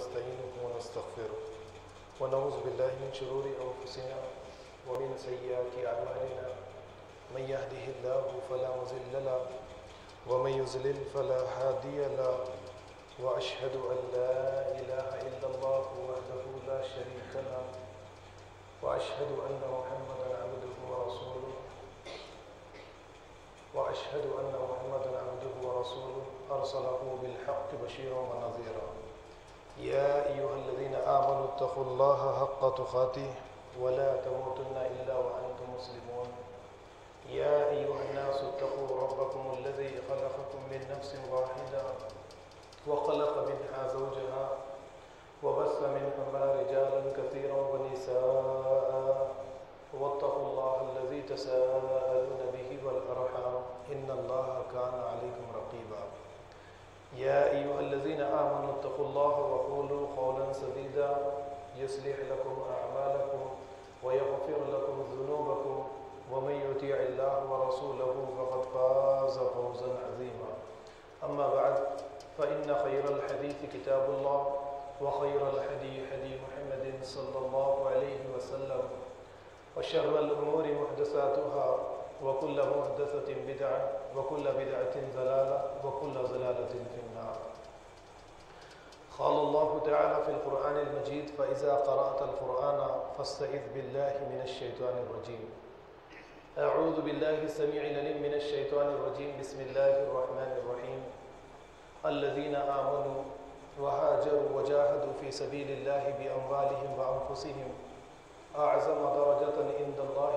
ونستعينه ونستغفره ونعوذ بالله من شرور أنفسنا ومن سيئات أعمالنا من يهده الله فلا مضل له ومن يضلل فلا هادي له وأشهد أن لا إله إلا الله وحده لا شريك له وأشهد أن محمدا عبده ورسوله أرسله بالحق بشيرا ونذيرا يا أيها الذين آمنوا اتقوا الله حق تقاته ولا تموتن إلا وأنتم مسلمون يا أيها الناس اتقوا ربكم الذي خلقكم من نفس واحدة وخلق منها زوجها وبث منهما رجالا كثيرا ونساء واتقوا الله الذي تساءلون به والأرحام إن الله كان عليكم رقيبا يا أيها الذين آمنوا اتقوا الله وقولوا قولا سديدا يصلح لكم أعمالكم ويغفر لكم ذنوبكم ومن يطيع الله ورسوله فقد فاز فوزا عظيما أما بعد فإن خير الحديث كتاب الله وخير الهدي هدي محمد صلى الله عليه وسلم وشر الأمور محدثاتها وكل محدثة بدعة وكل بدعة ضلالة وكل ضلالة في النار. قال الله تعالى في القرآن المجيد فإذا قرأت القرآن فاستعذ بالله من الشيطان الرجيم. أعوذ بالله السميع العليم من الشيطان الرجيم. بسم الله الرحمن الرحيم. الذين آمنوا وهاجروا وجاهدوا في سبيل الله بأموالهم وأنفسهم أعظم درجة عند الله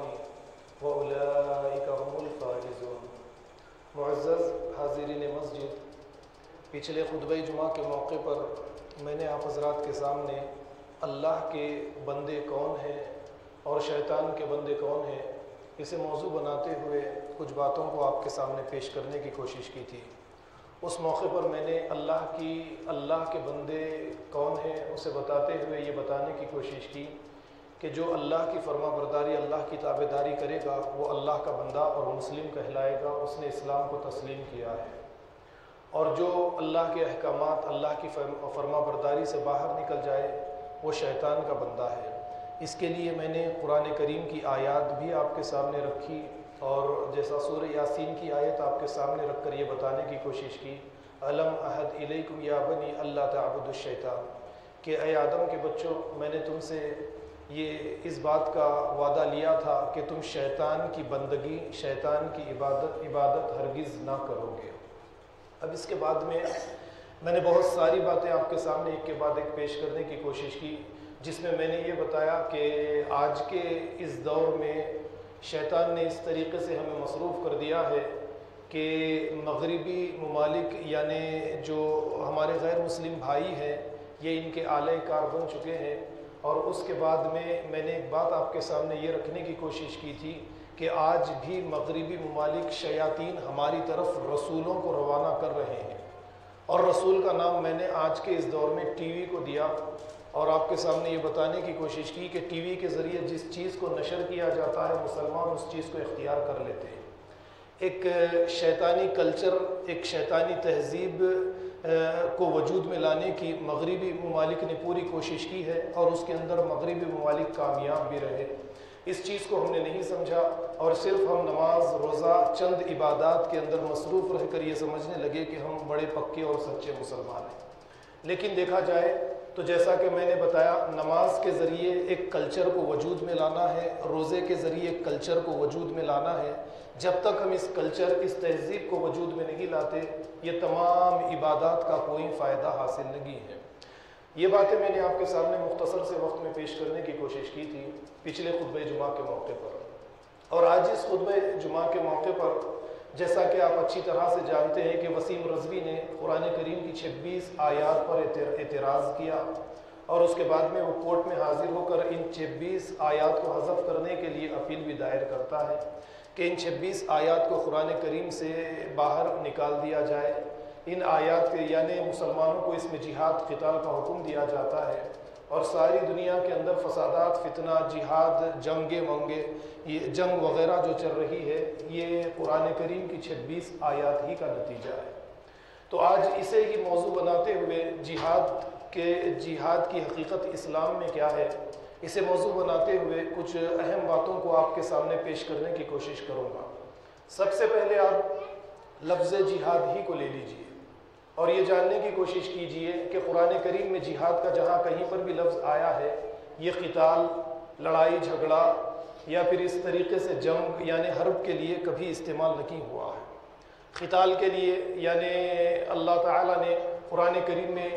وَأُولَٰئِكَ هُمُ الْفَائِزُونَ. معزز حاضرین مسجد، پچھلے خطبہ جمعہ کے موقع پر میں نے آپ حضرات کے سامنے اللہ کے بندے کون ہیں اور شیطان کے بندے کون ہیں اسے موضوع بناتے ہوئے کچھ باتوں کو آپ کے سامنے پیش کرنے کی کوشش کی تھی۔ اس موقع پر میں نے اللہ کے بندے کون ہیں اسے بتاتے ہوئے یہ بتانے کی کوشش کی کہ جو اللہ کی فرما برداری اللہ کی تابعداری کرے گا وہ اللہ کا بندہ اور مسلم کہلائے گا، اس نے اسلام کو تسلیم کیا ہے، اور جو اللہ کے احکامات اللہ کی فرما برداری سے باہر نکل جائے وہ شیطان کا بندہ ہے۔ اس کے لیے میں نے قرآن کریم کی آیات بھی آپ کے سامنے رکھی اور جیسا سورہ یاسین کی آیت آپ کے سامنے رکھ کر یہ بتانے کی کوشش کی الم عہد الیکم یا بنی اللہ تعبدوا الشیطان، کہ اے آدم کے بچوں میں نے تم سے یہ اس بات کا وعدہ لیا تھا کہ تم شیطان کی بندگی شیطان کی عبادت ہرگز نہ کرو گے۔ اب اس کے بعد میں نے بہت ساری باتیں آپ کے سامنے ایک کے بعد ایک پیش کرنے کی کوشش کی، جس میں میں نے یہ بتایا کہ آج کے اس دور میں شیطان نے اس طریقے سے ہمیں مصروف کر دیا ہے کہ مغربی ممالک یعنی جو ہمارے غیر مسلم بھائی ہیں یہ ان کے آلہ کار بن چکے ہیں۔ اور اس کے بعد میں نے ایک بات آپ کے سامنے یہ رکھنے کی کوشش کی تھی کہ آج بھی مغربی ممالک شیاطین ہماری طرف رسولوں کو روانہ کر رہے ہیں، اور رسول کا نام میں نے آج کے اس دور میں ٹی وی کو دیا اور آپ کے سامنے یہ بتانے کی کوشش کی کہ ٹی وی کے ذریعے جس چیز کو نشر کیا جاتا ہے مسلمان اس چیز کو اختیار کر لیتے ہیں۔ ایک شیطانی کلچر، ایک شیطانی تہذیب کو وجود میں لانے کی مغربی ممالک نے پوری کوشش کی ہے، اور اس کے اندر مغربی ممالک کامیاب بھی رہے۔ اس چیز کو ہم نے نہیں سمجھا اور صرف ہم نماز روزہ چند عبادات کے اندر مصروف رہ کر یہ سمجھنے لگے کہ ہم بڑے پکے اور سچے مسلمان ہیں۔ لیکن دیکھا جائے تو جیسا کہ میں نے بتایا نماز کے ذریعے ایک کلچر کو وجود میں لانا ہے، روزے کے ذریعے ایک کلچر کو وجود میں لانا ہے۔ جب تک ہم اس کلچر اس تہذیب کو وجود میں نہیں لاتے یہ تمام عبادات کا کوئی فائدہ حاصل نہیں ہے۔ یہ باتیں میں نے آپ کے سامنے مختصر سے وقت میں پیش کرنے کی کوشش کی تھی پچھلے خطبہ جمعہ کے موقع پر، اور آج اس خطبہ جمعہ کے موقع پر جیسا کہ آپ اچھی طرح سے جانتے ہیں کہ وسیم رضوی نے قرآن کریم کی 26 آیات پر اعتراض کیا، اور اس کے بعد میں وہ کورٹ میں حاضر ہو کر ان 26 آیات کو حذف کرنے کے لیے اپیل بھی دائر کرتا ہے کہ ان 26 آیات کو قرآن کریم سے باہر نکال دیا جائے۔ ان آیات کے یعنی مسلمانوں کو اس میں جہاد قتال کا حکم دیا جاتا ہے، اور ساری دنیا کے اندر فسادات، فتنہ، جہاد، جنگ وغیرہ جو چل رہی ہے یہ قرآن کریم کی 26 آیات ہی کا نتیجہ ہے۔ تو آج اسے ہی موضوع بناتے ہوئے جہاد کہ جہاد کی حقیقت اسلام میں کیا ہے، اسے موضوع بناتے ہوئے کچھ اہم باتوں کو آپ کے سامنے پیش کرنے کی کوشش کروں گا۔ سب سے پہلے آپ لفظ جہاد ہی کو لے لیجئے اور یہ جاننے کی کوشش کیجئے کہ قرآن کریم میں جہاد کا جہاں کہیں پر بھی لفظ آیا ہے، یہ قتال، لڑائی جھگڑا یا پھر اس طریقے سے جنگ یعنی حرب کے لیے کبھی استعمال نہیں ہوا ہے۔ قتال کے لیے یعنی اللہ تعالیٰ نے قرآن کریم میں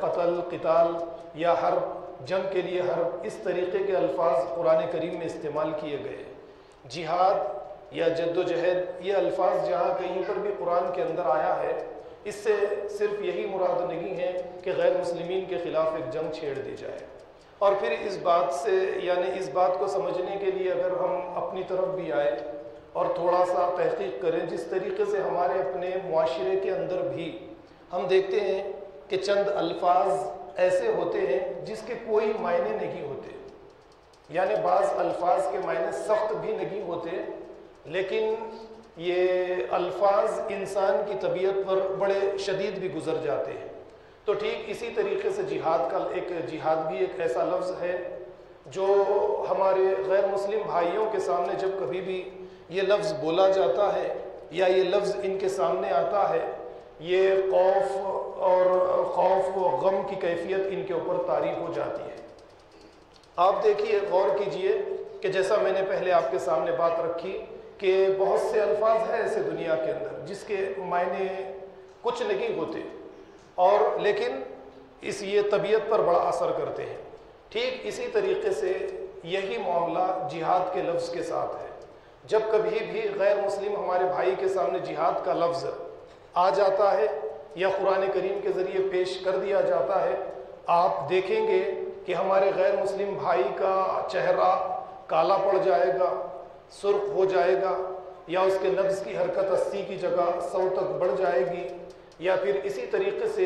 قتل، قتال یا حرب، جنگ کے لیے حرب، اس طریقے کے الفاظ قرآن کریم میں استعمال کیے گئے۔ جہاد یا جد و جہد، یہ الفاظ جہاں کہیں پر بھی قرآن کے اندر آیا ہے، اس سے صرف یہی مراد نہیں ہے کہ غیر مسلمین کے خلاف ایک جنگ چھیڑ دی جائے۔ اور پھر اس بات سے یعنی اس بات کو سمجھنے کے لیے اگر ہم اپنی طرف بھی آئے اور تھوڑا سا تحقیق کریں، جس طریقے سے ہمارے اپنے معاشرے کے اندر بھی ہم دیکھتے ہیں کہ چند الفاظ ایسے ہوتے ہیں جس کے کوئی معنی نہیں ہوتے، یعنی بعض الفاظ کے معنی سخت بھی نہیں ہوتے، لیکن یہ الفاظ انسان کی طبیعت پر بڑے شدید بھی گزر جاتے ہیں۔ تو ٹھیک اسی طریقے سے جہاد بھی ایک ایسا لفظ ہے جو ہمارے غیر مسلم بھائیوں کے سامنے جب کبھی بھی یہ لفظ بولا جاتا ہے یا یہ لفظ ان کے سامنے آتا ہے، یہ خوف و غم کی کیفیت ان کے اوپر طاری ہو جاتی ہے۔ آپ دیکھیے، غور کیجئے کہ جیسا میں نے پہلے آپ کے سامنے بات رکھی کہ بہت سے الفاظ ہیں ایسے دنیا کے اندر جس کے معنی کچھ نہیں ہوتے اور لیکن یہ طبیعت پر بڑا اثر کرتے ہیں۔ ٹھیک اسی طریقے سے یہی معاملہ جہاد کے لفظ کے ساتھ ہے۔ جب کبھی بھی غیر مسلم ہمارے بھائی کے سامنے جہاد کا لفظ آ جاتا ہے یا قرآن کریم کے ذریعے پیش کر دیا جاتا ہے، آپ دیکھیں گے کہ ہمارے غیر مسلم بھائی کا چہرہ کالا پڑ جائے گا، سرخ ہو جائے گا، یا اس کے نبض کی حرکت 80 کی جگہ 100 تک بڑھ جائے گی، یا پھر اسی طریقے سے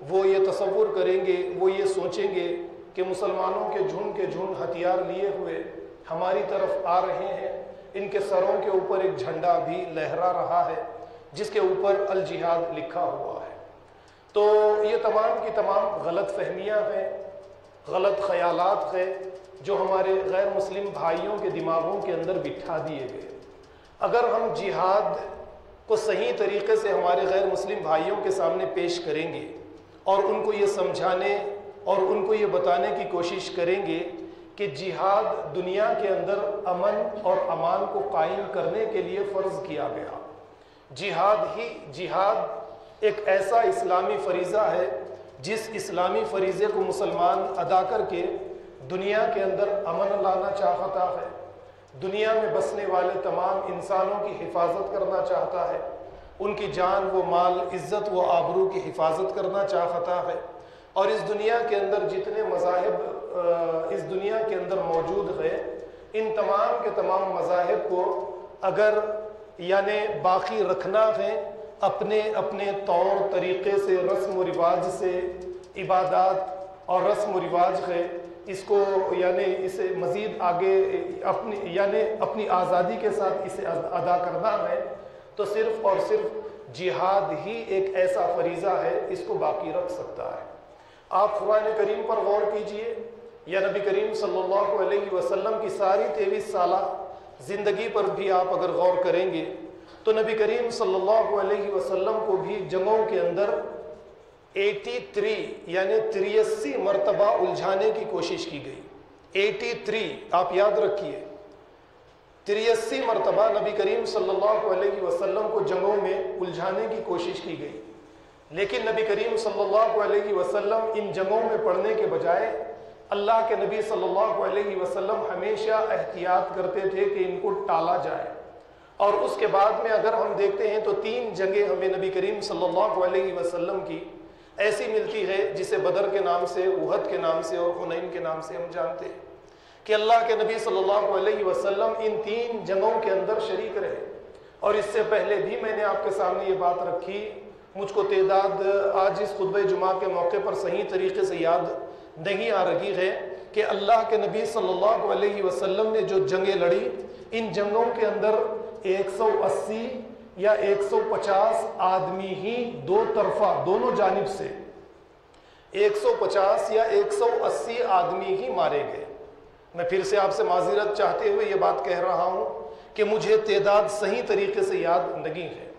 وہ یہ تصور کریں گے، وہ یہ سوچیں گے کہ مسلمانوں کے جھنڈ ہتھیار لیے ہوئے ہماری طرف آ رہے ہیں، ان کے سروں کے اوپر ایک جھنڈا بھی لہرا رہا ہے جس کے اوپر الجہاد لکھا ہوا ہے۔ تو یہ تمام کی تمام غلط فہمیاں ہیں، غلط خیالات ہیں جو ہمارے غیر مسلم بھائیوں کے دماغوں کے اندر بٹھا دیے گئے۔ اگر ہم جہاد کو صحیح طریقے سے ہمارے غیر مسلم بھائیوں کے سامنے پیش کریں گے اور ان کو یہ سمجھانے اور ان کو یہ بتانے کی کوشش کریں گے کہ جہاد دنیا کے اندر امن اور امان کو قائم کرنے کے لیے فرض کیا گیا، جہاد ایک ایسا اسلامی فریضہ ہے جس اسلامی فریضے کو مسلمان ادا کر کے دنیا کے اندر امن لانا چاہتا ہے، دنیا میں بسنے والے تمام انسانوں کی حفاظت کرنا چاہتا ہے، ان کی جان و مال، عزت و آبرو کی حفاظت کرنا چاہتا ہے، اور اس دنیا کے اندر جتنے مذاہب اس دنیا کے اندر موجود ہیں، ان تمام کے تمام مذاہب کو اگر یعنی باقی رکھنا ہے، اپنے اپنے طور طریقے سے، رسم و رواج سے، عبادات اور رسم و رواج ہے، اس کو یعنی اسے مزید آگے اپنی آزادی کے ساتھ اسے ادا کرنا ہے، تو صرف اور صرف جہاد ہی ایک ایسا فریضہ ہے اس کو باقی رکھ سکتا ہے۔ آپ قرآن کریم پر غور کیجئے یا نبی کریم صلی اللہ علیہ وسلم کی ساری 23 سالہ زندگی پر بھی آپ اگر غور کریں گے تو نبی کریم صلی اللہ علیہ وسلم کو بھی جنگوں کے اندر 83 یعنی 83 مرتبہ الجھانے کی کوشش کی گئی۔ 83 آپ یاد رکھیے، 83 مرتبہ نبی کریم صلی اللہ علیہ وسلم کو جنگوں میں الجھانے کی کوشش کی گئی، لیکن نبی کریم صلی اللہ علیہ وسلم ان جنگوں میں پڑنے کے بجائے اللہ کے نبی صلی اللہ علیہ وسلم ہمیشہ احتیاط کرتے تھے کہ ان کو ٹالا جائے۔ اور اس کے بعد میں اگر ہم دیکھتے ہیں تو 3 جنگیں ہمیں نبی کریم صلی اللہ علیہ وسلم کی ایسی ملتی ہے جسے بدر کے نام سے، احد کے نام سے اور حنین کے نام سے ہم جانتے ہیں کہ اللہ کے نبی صلی اللہ علیہ وسلم ان 3 جنگوں کے اندر شریک رہے۔ اور اس سے پہلے بھی میں نے آپ کے سامنے یہ بات رکھی، مجھ کو تعداد آج اس خطبہ جمعہ کے موقع پر صحیح طریقے سے یاد نہیں آ رہی ہے کہ اللہ کے نبی صلی اللہ علیہ وسلم نے جو جنگیں لڑی، ان جنگوں کے اندر 180 یا 150 آدمی ہی دو طرفہ دونوں جانب سے 150 یا 180 آدمی ہی مارے گئے۔ میں پھر سے آپ سے معذرت چاہتے ہوئے یہ بات کہہ رہا ہوں کہ مجھے تعداد صحیح طریقے سے یاد نہیں ہے،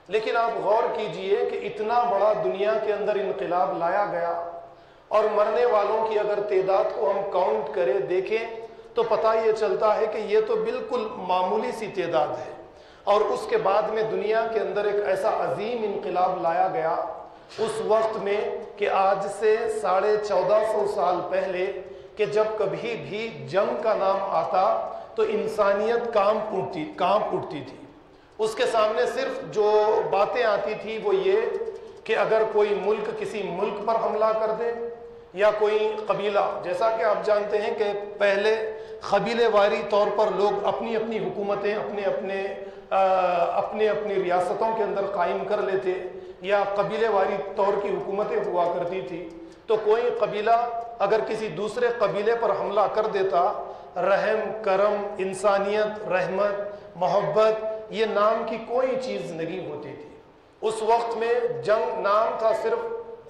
لیکن آپ غور کیجئے کہ اتنا بڑا دنیا کے اندر انقلاب لایا گیا، اور مرنے والوں کی اگر تعداد کو ہم کاؤنٹ کریں دیکھیں تو پتہ یہ چلتا ہے کہ یہ تو بالکل معمولی سی تعداد ہے۔ اور اس کے بعد میں دنیا کے اندر ایک ایسا عظیم انقلاب لایا گیا اس وقت میں کہ آج سے 1450 سال پہلے کہ جب کبھی بھی جنگ کا نام آتا تو انسانیت کانپ اٹھتی تھی۔ اس کے سامنے صرف جو باتیں آتی تھی وہ یہ کہ اگر کوئی ملک کسی ملک پر حملہ کر دے، یا کوئی قبیلہ، جیسا کہ آپ جانتے ہیں کہ پہلے قبیلے واری طور پر لوگ اپنی اپنی حکومتیں اپنے اپنی ریاستوں کے اندر قائم کر لیتے، یا قبیلے واری طور کی حکومتیں ہوا کرتی تھی۔ تو کوئی قبیلہ اگر کسی دوسرے قبیلے پر حملہ کر دیتا، رحم، کرم، انسانیت، رحمت، محبت، یہ نام کی کوئی چیز نہیں ہوتی تھی۔ اس وقت میں جنگ نام تھا صرف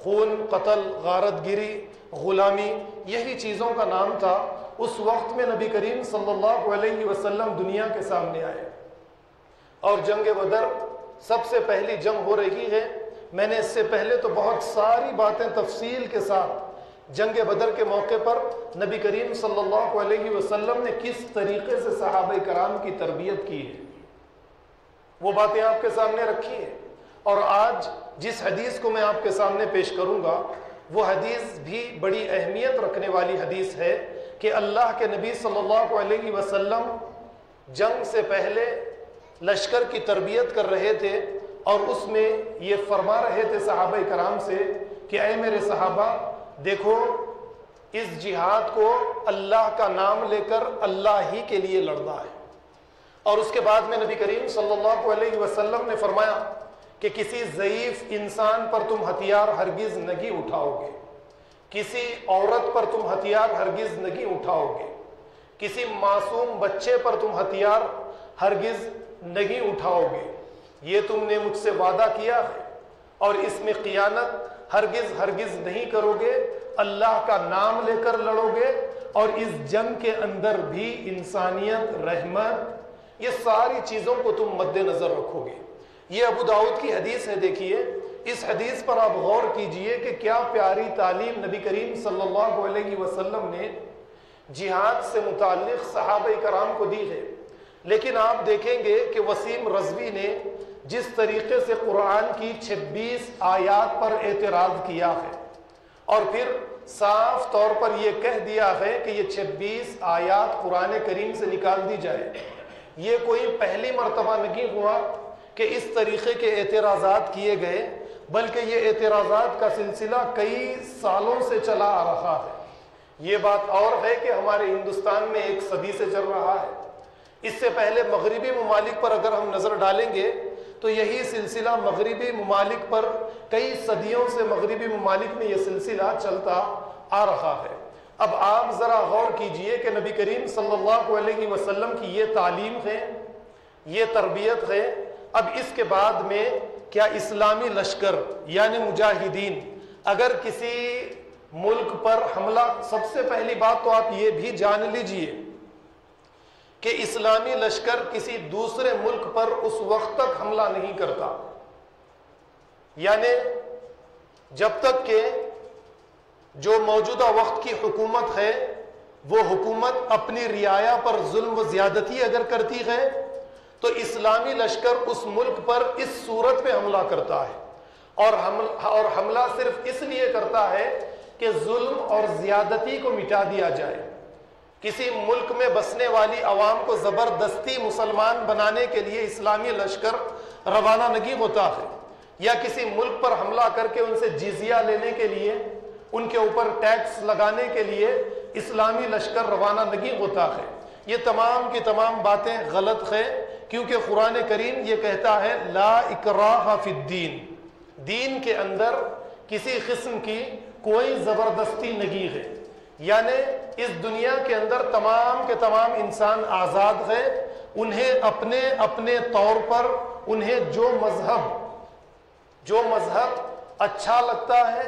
خون، قتل، غارت گیری، غلامی، یہی چیزوں کا نام تھا۔ اس وقت میں نبی کریم صلی اللہ علیہ وسلم دنیا کے سامنے آئے، اور جنگ بدر سب سے پہلی جنگ ہو رہی ہے۔ میں نے اس سے پہلے تو بہت ساری باتیں تفصیل کے ساتھ جنگ بدر کے موقع پر نبی کریم صلی اللہ علیہ وسلم نے کس طریقے سے صحابہ کرام کی تربیت کی ہے وہ باتیں آپ کے سامنے رکھی ہیں۔ اور آج جس حدیث کو میں آپ کے سامنے پیش کروں گا وہ حدیث بھی بڑی اہمیت رکھنے والی حدیث ہے کہ اللہ کے نبی صلی اللہ علیہ وسلم جنگ سے پہلے لشکر کی تربیت کر رہے تھے، اور اس میں یہ فرما رہے تھے صحابہ کرام سے کہ اے میرے صحابہ، دیکھو اس جہاد کو اللہ کا نام لے کر اللہ ہی کے لیے لڑنا ہے۔ اور اس کے بعد میں نبی کریم صلی اللہ علیہ وسلم نے فرمایا کہ کسی ضعیف انسان پر تم ہتھیار ہرگز نہیں اٹھاؤ گے، کسی عورت پر تم ہتھیار ہرگز نہیں اٹھاؤ گے، کسی معصوم بچے پر تم ہتھیار ہرگز نہیں اٹھاؤ گے، یہ تم نے مجھ سے وعدہ کیا ہے، اور اس میں خیانت ہرگز نہیں کرو گے، اللہ کا نام لے کر لڑو گے، اور اس جنگ کے اندر بھی انسانیت، رحمت، یہ ساری چیزوں کو تم مد نظر رکھو گے۔ یہ ابو داؤد کی حدیث ہے۔ دیکھیے اس حدیث پر آپ غور کیجئے کہ کیا پیاری تعلیم نبی کریم صلی اللہ علیہ وسلم نے جہاد سے متعلق صحابہ کرام کو دی ہے۔ لیکن آپ دیکھیں گے کہ وسیم رضوی نے جس طریقے سے قرآن کی 26 آیات پر اعتراض کیا ہے، اور پھر صاف طور پر یہ کہہ دیا ہے کہ یہ 26 آیات قرآن کریم سے نکال دی جائے، یہ کوئی پہلی مرتبہ نہیں ہوا کہ اس طریقے کے اعتراضات کیے گئے، بلکہ یہ اعتراضات کا سلسلہ کئی سالوں سے چلا آ رہا ہے۔ یہ بات اور ہے کہ ہمارے ہندوستان میں 1 صدی سے چل رہا ہے۔ اس سے پہلے مغربی ممالک پر اگر ہم نظر ڈالیں گے تو یہی سلسلہ مغربی ممالک پر کئی صدیوں سے مغربی ممالک میں یہ سلسلہ چلتا آ رہا ہے۔ اب آپ ذرا غور کیجئے کہ نبی کریم صلی اللہ علیہ وسلم کی یہ تعلیم ہے، یہ تربیت ہے۔ اب اس کے بعد میں کیا اسلامی لشکر یعنی مجاہدین اگر کسی ملک پر حملہ، سب سے پہلی بات تو آپ یہ بھی جان لیجئے کہ اسلامی لشکر کسی دوسرے ملک پر اس وقت تک حملہ نہیں کرتا، یعنی جب تک کہ جو موجودہ وقت کی حکومت ہے وہ حکومت اپنی رعایا پر ظلم و زیادتی اگر کرتی ہے تو اسلامی لشکر اس ملک پر اس صورت پہ حملہ کرتا ہے، اور حملہ صرف اس لیے کرتا ہے کہ ظلم اور زیادتی کو مٹا دیا جائے۔ کسی ملک میں بسنے والی عوام کو زبردستی مسلمان بنانے کے لیے اسلامی لشکر روانہ نہیں ہوتا ہے، یا کسی ملک پر حملہ کر کے ان سے جزیہ لینے کے لیے، ان کے اوپر ٹیکس لگانے کے لیے اسلامی لشکر روانہ نہیں ہوتا ہے۔ یہ تمام کی تمام باتیں غلط ہیں، کیونکہ قرآن کریم یہ کہتا ہے لا اکراہ فی الدین، دین کے اندر کسی قسم کی کوئی زبردستی نہیں ہے، یعنی اس دنیا کے اندر تمام کے تمام انسان آزاد ہیں، انہیں اپنے اپنے طور پر انہیں جو مذہب اچھا لگتا ہے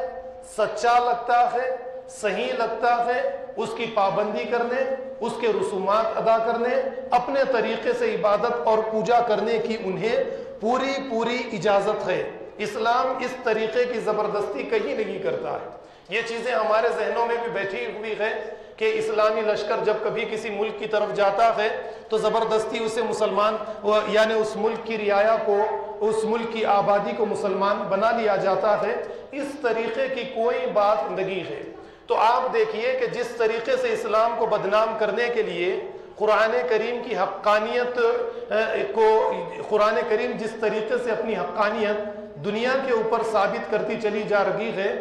سچا لگتا ہے، صحیح لگتا ہے، اس کی پابندی کرنے، اس کے رسومات ادا کرنے، اپنے طریقے سے عبادت اور پوجا کرنے کی انہیں پوری اجازت ہے۔ اسلام اس طریقے کی زبردستی کہیں نہیں کرتا ہے۔ یہ چیزیں ہمارے ذہنوں میں بھی بیٹھی ہوئی ہے کہ اسلامی لشکر جب کبھی کسی ملک کی طرف جاتا ہے تو زبردستی اسے مسلمان یعنی اس ملک کی رعایا کو، اس ملک کی آبادی کو مسلمان بنا لیا جاتا ہے۔ اس طریقے کی کوئی بات نہیں ہے۔ تو آپ دیکھیے کہ جس طریقے سے اسلام کو بدنام کرنے کے لیے قرآن کریم کی حقانیت کو، قرآن کریم جس طریقے سے اپنی حقانیت دنیا کے اوپر ثابت کرتی چلی جا رہی ہے،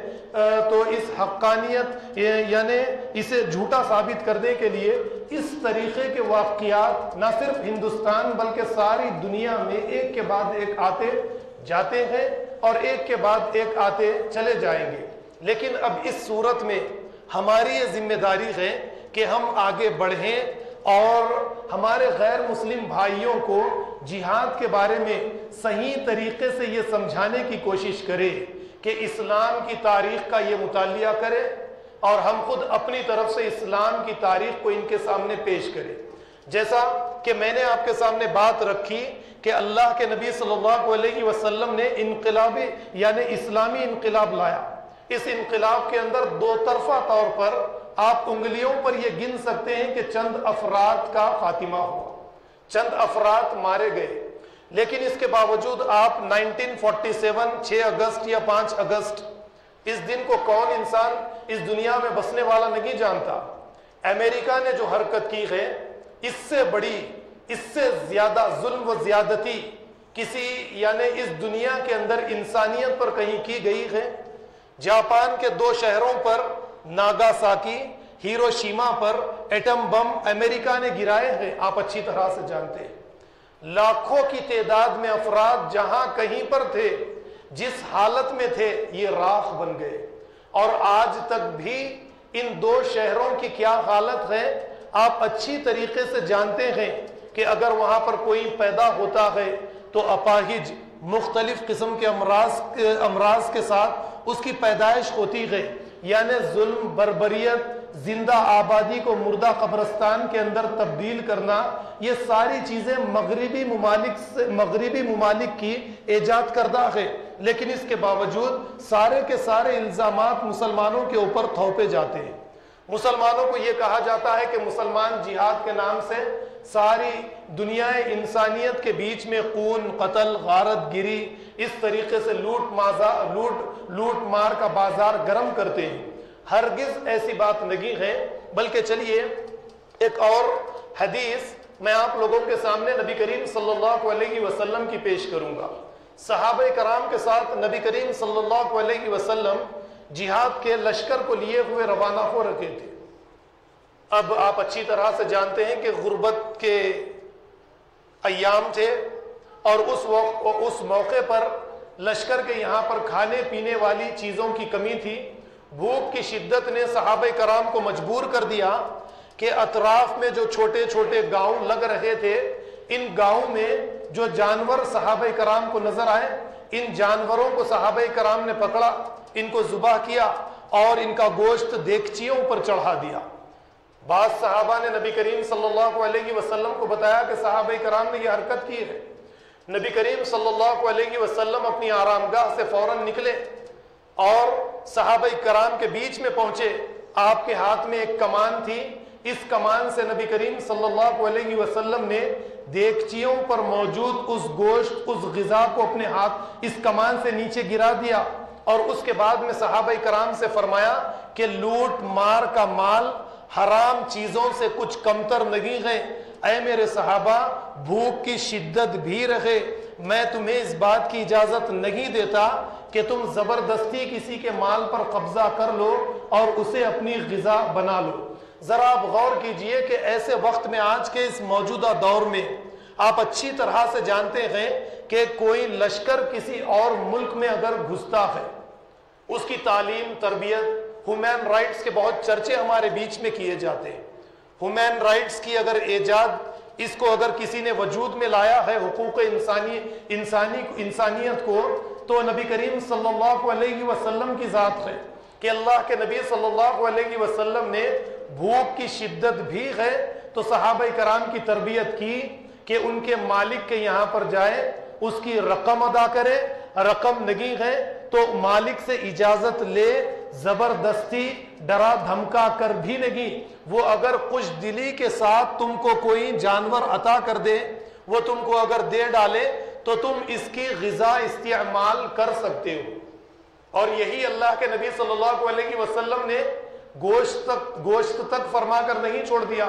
تو اس حقانیت یعنی اسے جھوٹا ثابت کرنے کے لیے اس طریقے کے واقعات نہ صرف ہندوستان بلکہ ساری دنیا میں ایک کے بعد ایک آتے جاتے ہیں اور ایک کے بعد ایک آتے چلے جائیں گے۔ لیکن اب اس صورت میں ہماری یہ ذمہ داری ہے کہ ہم آگے بڑھیں اور ہمارے غیر مسلم بھائیوں کو جہاد کے بارے میں صحیح طریقے سے یہ سمجھانے کی کوشش کریں کہ اسلام کی تاریخ کا یہ مطالعہ کرے اور ہم خود اپنی طرف سے اسلام کی تاریخ کو ان کے سامنے پیش کریں۔ جیسا کہ میں نے آپ کے سامنے بات رکھی کہ اللہ کے نبی صلی اللہ علیہ وسلم نے انقلابی یعنی اسلامی انقلاب لایا۔ اس انقلاب کے اندر دو طرفہ طور پر آپ انگلیوں پر یہ گن سکتے ہیں کہ چند افراد کا خاتمہ ہوا، چند افراد مارے گئے، لیکن اس کے باوجود آپ 1947 6 اگست یا 5 اگست اس دن کو کون انسان اس دنیا میں بسنے والا نہیں جانتا۔ امریکہ نے جو حرکت کی ہے اس سے بڑی، اس سے زیادہ ظلم و زیادتی کسی یعنی اس دنیا کے اندر انسانیت پر کہیں کی گئی ہے۔ جاپان کے 2 شہروں پر ناگاساکی، ہیروشیما پر ایٹم بم امریکہ نے گرائے ہیں، آپ اچھی طرح سے جانتے ہیں۔ لاکھوں کی تعداد میں افراد جہاں کہیں پر تھے، جس حالت میں تھے، یہ راکھ بن گئے، اور آج تک بھی ان 2 شہروں کی کیا حالت ہے آپ اچھی طریقے سے جانتے ہیں کہ اگر وہاں پر کوئی پیدا ہوتا ہے تو اپاہج مختلف قسم کے امراض کے ساتھ اس کی پیدائش ہوتی ہے، یعنی ظلم، بربریت، زندہ آبادی کو مردہ قبرستان کے اندر تبدیل کرنا، یہ ساری چیزیں مغربی ممالک کی ایجاد کردہ ہے۔ لیکن اس کے باوجود سارے کے سارے الزامات مسلمانوں کے اوپر تھوپے جاتے ہیں۔ مسلمانوں کو یہ کہا جاتا ہے کہ مسلمان جہاد کے نام سے ساری دنیا انسانیت کے بیچ میں خون، قتل، غارت گری، اس طریقے سے لوٹ مار کا بازار گرم کرتے ہیں۔ ہرگز ایسی بات نہیں ہے، بلکہ چلیے ایک اور حدیث میں آپ لوگوں کے سامنے نبی کریم صلی اللہ علیہ وسلم کی پیش کروں گا۔ صحابہ کرام کے ساتھ نبی کریم صلی اللہ علیہ وسلم جہاد کے لشکر کو لیے ہوئے روانہ ہو رکھے تھے۔ اب آپ اچھی طرح سے جانتے ہیں کہ غربت کے ایام تھے اور اس موقع پر لشکر کے یہاں پر کھانے پینے والی چیزوں کی کمی تھی۔ بھوک کی شدت نے صحابہ کرام کو مجبور کر دیا کہ اطراف میں جو چھوٹے چھوٹے گاؤں لگ رہے تھے، ان گاؤں میں جو جانور صحابہ کرام کو نظر آئے، ان جانوروں کو صحابہ کرام نے پکڑا، ان کو ذبح کیا اور ان کا گوشت دیگچیوں پر چڑھا دیا۔ بعض صحابہ نے نبی کریم صلی اللہ علیہ وسلم کو بتایا کہ صحابہ کرام نے یہ حرکت کی ہے۔ نبی کریم صلی اللہ علیہ وسلم اپنی آرام گاہ سے فوراً نکلے اور صحابہ کرام کے بیچ میں پہنچے۔ آپ کے ہاتھ میں ایک کمان تھی، اس کمان سے نبی کریم صلی اللہ علیہ وسلم نے دیگچیوں پر موجود اس گوشت، اس غذا کو اپنے ہاتھ اس کمان سے نیچے گرا دیا، اور اس کے بعد میں صحابہ کرام سے فرمایا کہ لوٹ مار کا مال حرام چیزوں سے کچھ کمتر نہیں ہے۔ اے میرے صحابہ، بھوک کی شدت بھی رہے، میں تمہیں اس بات کی اجازت نہیں دیتا کہ تم زبردستی کسی کے مال پر قبضہ کر لو اور اسے اپنی غذا بنا لو۔ ذرا آپ غور کیجئے کہ ایسے وقت میں، آج کے اس موجودہ دور میں، آپ اچھی طرح سے جانتے ہیں کہ کوئی لشکر کسی اور ملک میں اگر گھستا ہے، اس کی تعلیم، تربیت، ہیومن رائٹس کے بہت چرچے ہمارے بیچ میں کیے جاتے ہیں۔ ہیومن رائٹس کی اگر ایجاد، اس کو اگر کسی نے وجود میں لایا ہے، حقوق انسانیت کو، تو نبی کریم صلی اللہ علیہ وسلم کی ذات ہے۔ کہ اللہ کے نبی صلی اللہ علیہ وسلم نے بھوک کی شدت بھی ہے تو صحابہ کرام کی تربیت کی کہ ان کے مالک کے یہاں پر جائے، اس کی رقم ادا کرے، رقم نہیں ہے تو مالک سے اجازت لے، زبردستی ڈرا دھمکا کر بھی نہیں، وہ اگر خوش دلی کے ساتھ تم کو کوئی جانور عطا کر دے، وہ تم کو اگر دے ڈالے تو تم اس کی غذا استعمال کر سکتے ہو۔ اور یہی اللہ کے نبی صلی اللہ علیہ وسلم نے گوشت تک فرما کر نہیں چھوڑ دیا،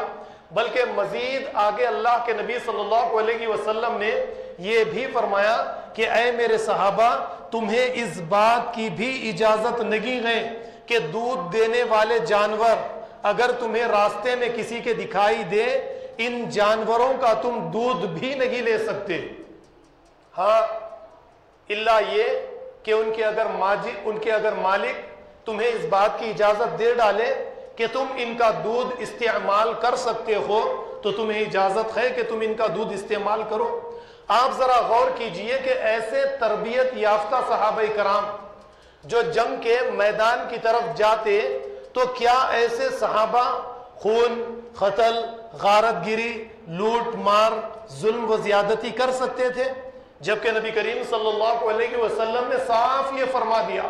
بلکہ مزید آگے اللہ کے نبی صلی اللہ علیہ وسلم نے یہ بھی فرمایا کہ اے میرے صحابہ، تمہیں اس بات کی بھی اجازت نہیں ہے کہ دودھ دینے والے جانور اگر تمہیں راستے میں کسی کے دکھائی دے، ان جانوروں کا تم دودھ بھی نہیں لے سکتے، ہاں الا یہ کہ ان کے اگر مالک تمہیں اس بات کی اجازت دے ڈالے کہ تم ان کا دودھ استعمال کر سکتے ہو تو تمہیں اجازت ہے کہ تم ان کا دودھ استعمال کرو۔ آپ ذرا غور کیجئے کہ ایسے تربیت یافتہ صحابہ کرام جو جنگ کے میدان کی طرف جاتے تو کیا ایسے صحابہ خون، قتل، غارت گری، لوٹ مار، ظلم و زیادتی کر سکتے تھے؟ جبکہ نبی کریم صلی اللہ علیہ وسلم نے صاف یہ فرما دیا،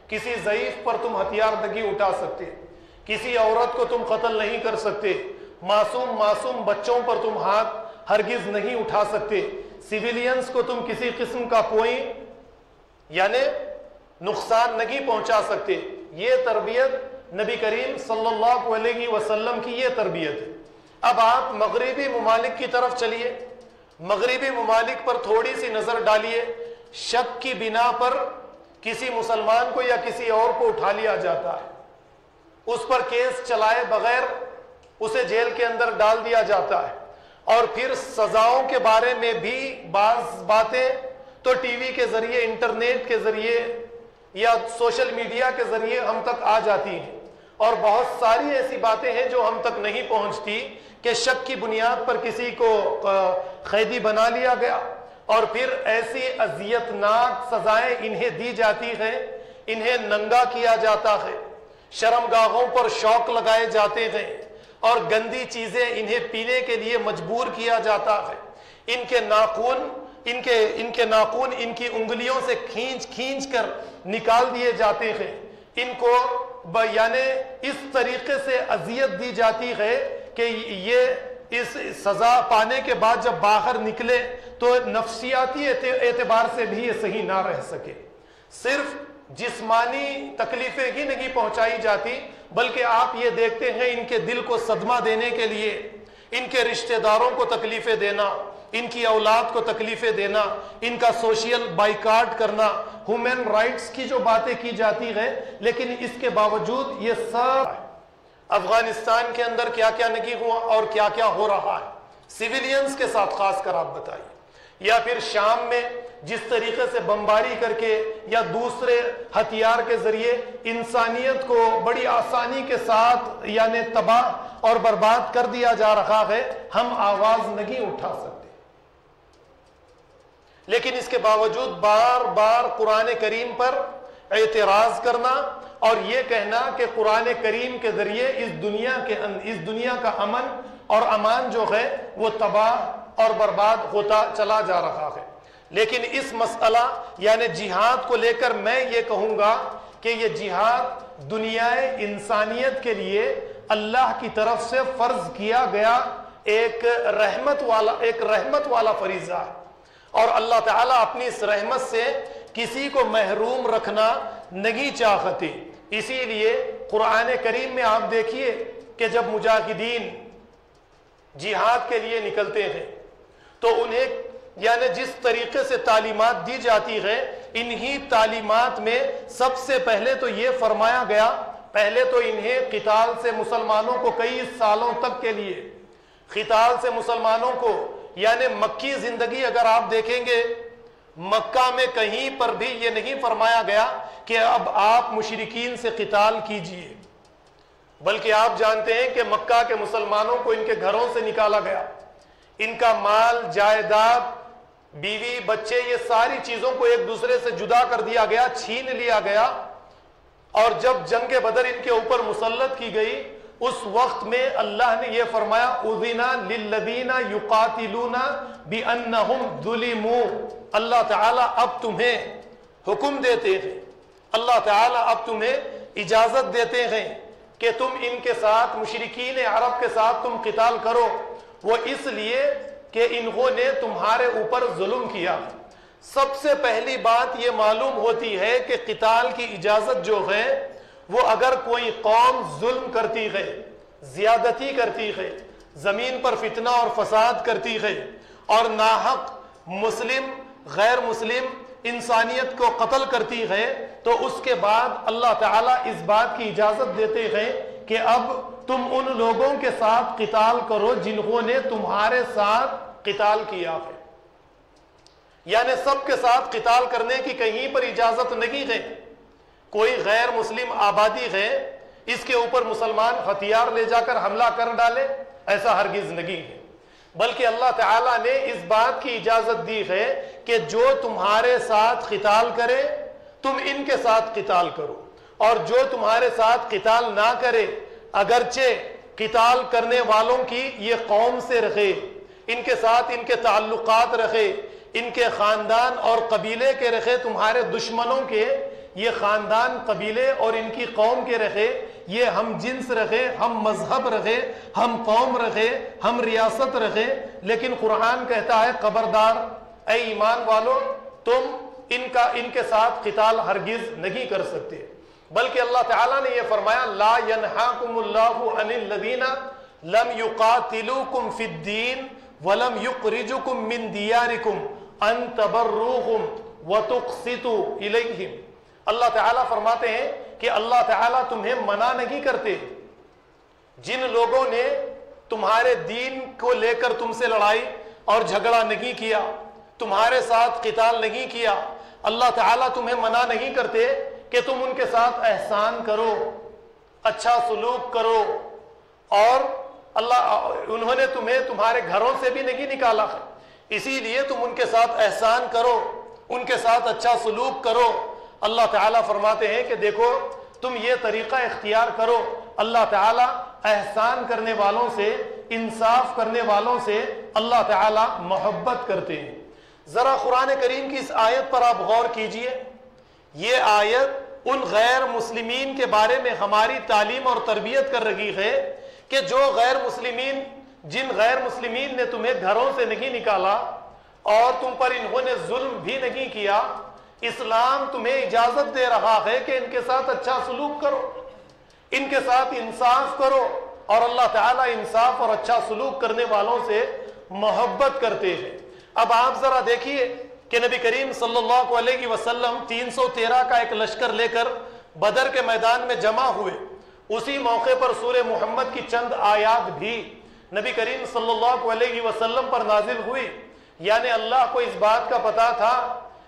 کسی ضعیف پر تم ہتھیار نہیں اٹھا سکتے، کسی عورت کو تم قتل نہیں کر سکتے، معصوم بچوں پر تم ہاتھ ہرگز نہیں اٹھا سکتے، سیویلینز کو تم کسی قسم کا کوئی نقصان نہیں پہنچا سکتے۔ یہ تربیت نبی کریم صلی اللہ علیہ وسلم کی یہ تربیت ہے۔ اب آپ مغربی ممالک کی طرف چلیے، مغربی ممالک پر تھوڑی سی نظر ڈالیے، شک کی بنا پر کسی مسلمان کو یا کسی اور کو اٹھا لیا جاتا ہے، اس پر کیس چلائے بغیر اسے جیل کے اندر ڈال دیا جاتا ہے، اور پھر سزاؤں کے بارے میں بھی بعض باتیں تو ٹی وی کے ذریعے، انٹرنیٹ کے ذریعے یا سوشل میڈیا کے ذریعے ہم تک آ جاتی ہیں، اور بہت ساری ایسی باتیں ہیں جو ہم تک نہیں پہنچتی کہ شک کی بنیاد پر کسی کو قیدی بنا لیا گیا اور پھر ایسی اذیتناک سزائیں انہیں دی جاتی ہیں، انہیں ننگا کیا جاتا ہے، شرمگاہوں پر شوق لگائے جاتے ہیں اور گندی چیزیں انہیں پینے کے لیے مجبور کیا جاتا ہے، ان کے ناخن ان کی انگلیوں سے کھینچ کر نکال دیے جاتے ہیں، ان کو اس طریقے سے اذیت دی جاتی ہے کہ یہ اس سزا پانے کے بعد جب باہر نکلے تو نفسیاتی اعتبار سے بھی یہ صحیح نہ رہ سکے۔ صرف جسمانی تکلیفیں ہی نہیں پہنچائی جاتی، بلکہ آپ یہ دیکھتے ہیں ان کے دل کو صدمہ دینے کے لیے ان کے رشتہ داروں کو تکلیفیں دینا، ان کی اولاد کو تکلیفیں دینا، ان کا سوشل بائیکاٹ کرنا، ہیومن رائٹس کی جو باتیں کی جاتی ہیں، لیکن اس کے باوجود یہ سب افغانستان کے اندر کیا کیا نہیں ہوا اور کیا کیا ہو رہا ہے سیویلینز کے ساتھ، خاص کر آپ بتائیے، یا پھر شام میں جس طریقے سے بمباری کر کے یا دوسرے ہتھیار کے ذریعے انسانیت کو بڑی آسانی کے ساتھ تباہ اور برباد کر دیا جا رہا ہے، ہم آواز نہیں اٹھا سکتے۔ لیکن اس کے باوجود بار بار قرآن کریم پر اعتراض کرنا اور یہ کہنا کہ قرآن کریم کے ذریعے اس دنیا کا امن اور امان جو ہے وہ تباہ اور برباد ہوتا چلا جا رہا ہے۔ لیکن اس مسئلہ جہاد کو لے کر میں یہ کہوں گا کہ یہ جہاد دنیا انسانیت کے لیے اللہ کی طرف سے فرض کیا گیا ایک رحمت والا فریضہ ہے، اور اللہ تعالیٰ اپنی اس رحمت سے کسی کو محروم رکھنا نہیں چاہتے۔ اسی لیے قرآن کریم میں آپ دیکھیے کہ جب مجاہدین جہاد کے لیے نکلتے ہیں تو انہیں جس طریقے سے تعلیمات دی جاتی ہے، انہی تعلیمات میں سب سے پہلے تو یہ فرمایا گیا، پہلے تو انہیں قتال سے مسلمانوں کو کئی سالوں تک کے لیے قتال سے مسلمانوں کو مکی زندگی اگر آپ دیکھیں گے، مکہ میں کہیں پر بھی یہ نہیں فرمایا گیا کہ اب آپ مشرکین سے قتال کیجئے، بلکہ آپ جانتے ہیں کہ مکہ کے مسلمانوں کو ان کے گھروں سے نکالا گیا، ان کا مال جائیداد، بیوی بچے، یہ ساری چیزوں کو ایک دوسرے سے جدا کر دیا گیا، چھین لیا گیا، اور جب جنگ بدر ان کے اوپر مسلط کی گئی اس وقت میں اللہ نے یہ فرمایا اذن للذین یقاتلون بانہم ظلموا، اللہ تعالیٰ اب تمہیں حکم دیتے ہیں، اللہ تعالیٰ اب تمہیں اجازت دیتے ہیں کہ تم ان کے ساتھ مشرکین عرب کے ساتھ تم قتال کرو، وہ اس لیے کہ انہوں نے تمہارے اوپر ظلم کیا۔ سب سے پہلی بات یہ معلوم ہوتی ہے کہ قتال کی اجازت جو ہے وہ اگر کوئی قوم ظلم کرتی ہے، زیادتی کرتی ہے، زمین پر فتنہ اور فساد کرتی ہے اور ناحق مسلم غیر مسلم انسانیت کو قتل کرتی ہے، تو اس کے بعد اللہ تعالیٰ اس بات کی اجازت دیتے ہیں کہ اب تم ان لوگوں کے ساتھ قتال کرو جنہوں نے تمہارے ساتھ قتال کیا ہے۔ یعنی سب کے ساتھ قتال کرنے کی کہیں پر اجازت نہیں ہے۔ کوئی غیر مسلم آبادی ہے، اس کے اوپر مسلمان ہتھیار لے جا کر حملہ کر ڈالے، ایسا ہرگز نہیں ہے، بلکہ اللہ تعالیٰ نے اس بات کی اجازت دی ہے کہ جو تمہارے ساتھ قتال کرے تم ان کے ساتھ قتال کرو، اور جو تمہارے ساتھ قتال نہ کرے اگرچہ قتال کرنے والوں کی یہ قوم سے رہے، ان کے ساتھ ان کے تعلقات رہے، ان کے خاندان اور قبیلے کے رہے، تمہارے دشمنوں کے یہ خاندان قبیلے اور ان کی قوم کے رہے، یہ ہم جنس رہے، ہم مذہب رہے، ہم قوم رہے، ہم ریاست رہے، لیکن قرآن کہتا ہے خبردار اے ایمان والو تم ان کے ساتھ قتال ہرگز نہیں کر سکتے، بلکہ اللہ تعالیٰ نے یہ فرمایا لا ینہاکم اللہ عن الذین لم یقاتلوکم فی الدین ولم یخرجوکم من دیارکم ان تبروہم وتقسطوا الیہم۔ اللہ تعالیٰ فرماتے ہیں کہ اللہ تعالیٰ تمہیں منع نہیں کرتے، جن لوگوں نے تمہارے دین کو لے کر تم سے لڑائی اور جھگڑا نہیں کیا، تمہارے ساتھ قتال نہیں کیا، اللہ تعالیٰ تمہیں منع نہیں کرتے کہ تم ان کے ساتھ احسان کرو، اچھا سلوک کرو، اور انہوں نے تمہیں تمہارے گھروں سے بھی نہیں نکالا ہے، اسی لیے تم ان کے ساتھ احسان کرو، ان کے ساتھ اچھا سلوک کرو۔ اللہ تعالیٰ فرماتے ہیں کہ دیکھو تم یہ طریقہ اختیار کرو، اللہ تعالیٰ احسان کرنے والوں سے، انصاف کرنے والوں سے اللہ تعالیٰ محبت کرتے ہیں۔ ذرا قرآن کریم کی اس آیت پر آپ غور کیجئے، یہ آیت ان غیر مسلمین کے بارے میں ہماری تعلیم اور تربیت کر رہی ہے کہ جو جن غیر مسلمین نے تمہیں گھروں سے نہیں نکالا اور تم پر انہوں نے ظلم بھی نہیں کیا، اسلام تمہیں اجازت دے رہا ہے کہ ان کے ساتھ اچھا سلوک کرو، ان کے ساتھ انصاف کرو، اور اللہ تعالیٰ انصاف اور اچھا سلوک کرنے والوں سے محبت کرتے ہیں۔ اب آپ ذرا دیکھیے کہ نبی کریم صلی اللہ علیہ وسلم 313 کا ایک لشکر لے کر بدر کے میدان میں جمع ہوئے، اسی موقع پر سورہ محمد کی چند آیات بھی نبی کریم صلی اللہ علیہ وسلم پر نازل ہوئی، یعنی اللہ کو اس بات کا پتا تھا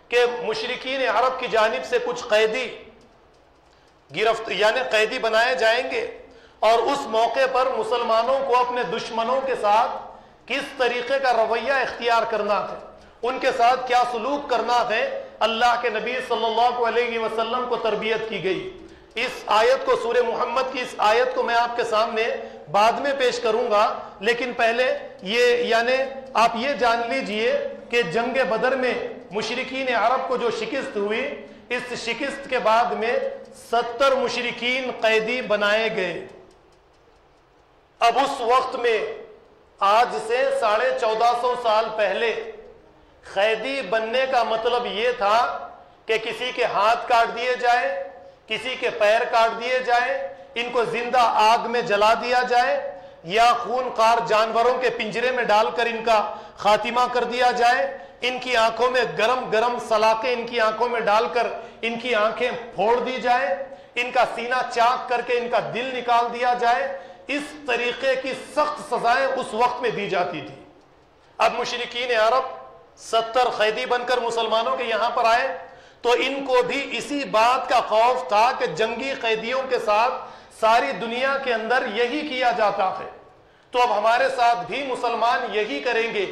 کہ مشرکین عرب کی جانب سے کچھ قیدی بنائے جائیں گے، اور اس موقع پر مسلمانوں کو اپنے دشمنوں کے ساتھ کس طریقے کا رویہ اختیار کرنا ہے، ان کے ساتھ کیا سلوک کرنا ہے، اللہ کے نبی صلی اللہ علیہ وسلم کو تربیت کی گئی۔ اس آیت کو سورہ محمد کی اس آیت کو میں آپ کے سامنے بعد میں پیش کروں گا، لیکن پہلے آپ یہ جان لیجئے کہ جنگ بدر میں مشرکین عرب کو جو شکست ہوئی، اس شکست کے بعد میں 70 مشرکین قیدی بنائے گئے۔ اب اس وقت میں آج سے 1450 سال پہلے قیدی بننے کا مطلب یہ تھا کہ کسی کے ہاتھ کاٹ دیے جائے، کسی کے پیر کاٹ دیے جائے، ان کو زندہ آگ میں جلا دیا جائے، یا خونخوار جانوروں کے پنجرے میں ڈال کر ان کا خاتمہ کر دیا جائے، ان کی آنکھوں میں گرم گرم سلاخیں ان کی آنکھوں میں ڈال کر ان کی آنکھیں پھوڑ دی جائے، ان کا سینہ چاک کر کے ان کا دل نکال دیا جائے۔ اس طریقے کی سخت سزائیں اس وقت میں دی جاتی تھی۔ اب مشرکین عرب 70 قیدی بن کر مسلمانوں کے یہاں پر آئے تو ان کو بھی اسی بات کا خوف تھا کہ جنگی قیدیوں کے ساتھ ساری دنیا کے اندر یہی کیا جاتا ہے، تو اب ہمارے ساتھ بھی مسلمان یہی کریں گے۔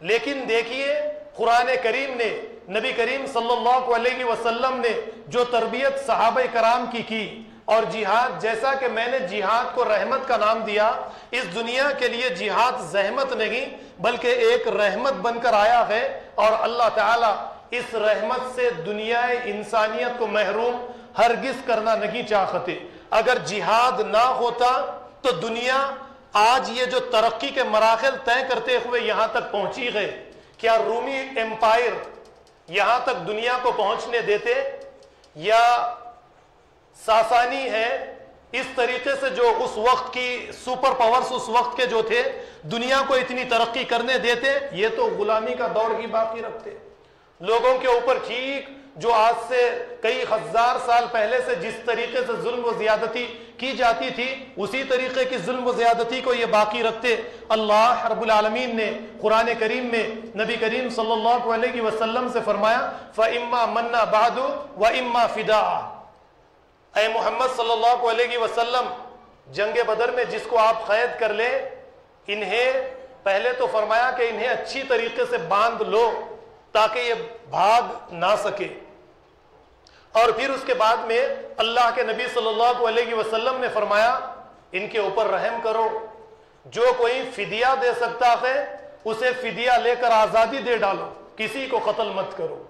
لیکن دیکھیے قرآن کریم نے نبی کریم صلی اللہ علیہ وسلم نے جو تربیت صحابہ کرام کی اور جہاد، جیسا کہ میں نے جہاد کو رحمت کا نام دیا، اس دنیا کے لیے جہاد زحمت نہیں بلکہ ایک رحمت بن کر آیا ہے، اور اللہ تعالیٰ اس رحمت سے دنیا انسانیت کو محروم ہرگز کرنا نہیں چاہتے۔ اگر جہاد نہ ہوتا تو دنیا آج یہ جو ترقی کے مراحل طے کرتے ہوئے یہاں تک پہنچی گئے، کیا رومی ایمپائر یہاں تک دنیا کو پہنچنے دیتے؟ یا ساسانی ہے اس طریقے سے جو اس وقت کی سپر پاورز اس وقت کے جو تھے دنیا کو اتنی ترقی کرنے دیتے؟ یہ تو غلامی کا دور ہی باقی رکھتے۔ لوگوں کے اوپر ٹھیک جو آج سے کئی ہزار سال پہلے سے جس طریقے سے ظلم و زیادتی کی جاتی تھی اسی طریقے کی ظلم و زیادتی کو یہ باقی رکھتے۔ اللہ رب العالمین نے قرآن کریم میں نبی کریم صلی اللہ علیہ وسلم سے فرمایا فَإِمَّا مَنَّا بَعْدُ وَإِمَّا فِدَاءَ، اے محمد صلی اللہ علیہ وسلم جنگ بدر میں جس کو آپ قید کر لیں، انہیں پہلے تو فرمایا کہ انہیں اچھی طریقے سے باندھ لو تاکہ یہ بھاگ نہ سکے، اور پھر اس کے بعد میں اللہ کے نبی صلی اللہ علیہ وسلم نے فرمایا ان کے اوپر رحم کرو، جو کوئی فدیہ دے سکتا ہے اسے فدیہ لے کر آزادی دے ڈالو، کسی کو قتل مت کرو،